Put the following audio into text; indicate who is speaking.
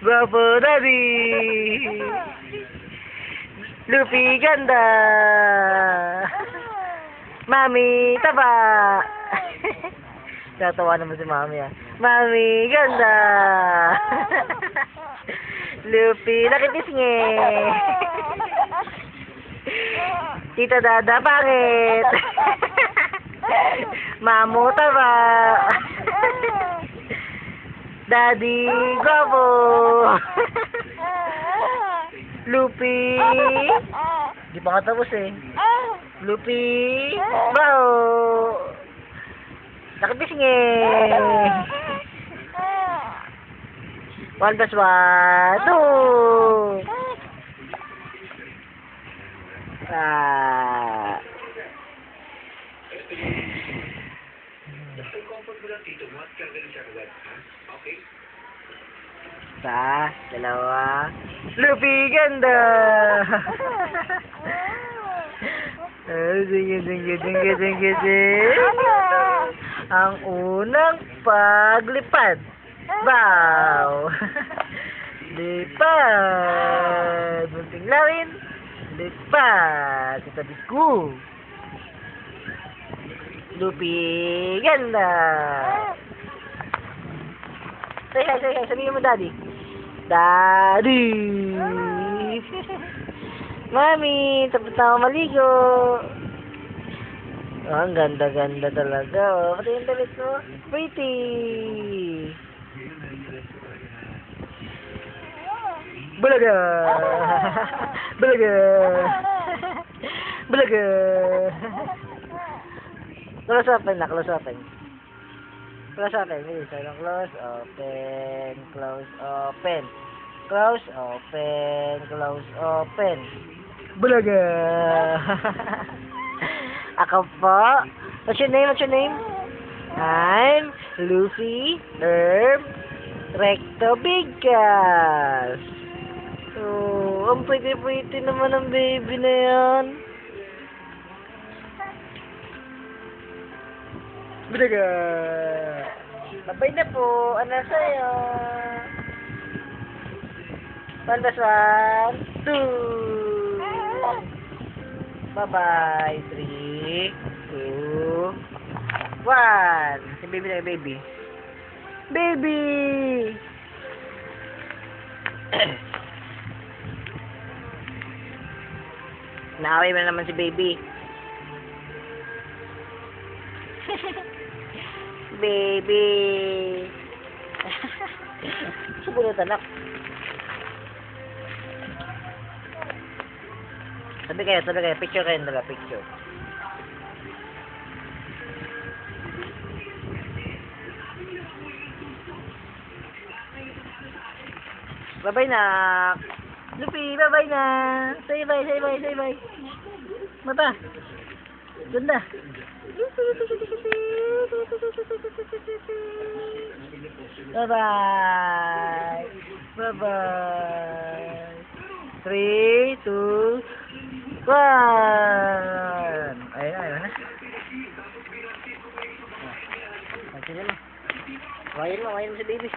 Speaker 1: Guwapo daddy. Luffy ganda. Mami taba. Tatawa naman si mami ah. Mami ganda. Luffy nakipisngi. Tita Dada pangit. Mamu taba. Daddy guwapo. Luffy. Di pa nga tapos eh. Luffy. Bao. Nakipisngi. 1 plus 1. 2. Isa, dalawa. Luffy ganda. Ang unang paglipad. Bow. Lipad. Munting lawin. Lipad. Sa tabi ko. Luffy ganda. Say hi. Sabihin mo daddy. Daddy. Mami, tapos na ako maligo. Oh, ang ganda-ganda talaga. Oh, pati yung damit mo. Pretty. Bulaga. Bulaga. Bulaga. Close open na, close open. Close open, bilis. Close open, close open. Close open, close open. Bulaga. Ako po. What's your name? I'm Luffy Herb Recto Bigas. Oh, ang pretty naman ang baby na yan. Bulaga. Babay na po. Ano sa'yo? 1 plus 1. 2. Bye-bye. 3, 2, 1. Si baby na baby. Baby! Naaway mo na naman si baby. Baby! Subunod anak. Sabi kayo, picture kayo nila, picture. Bye-bye na. Luffy, bye-bye na. Say bye. Mata. Ganda. Bye-bye. 3, 2, 1. Ayun na. Wayan mo si baby.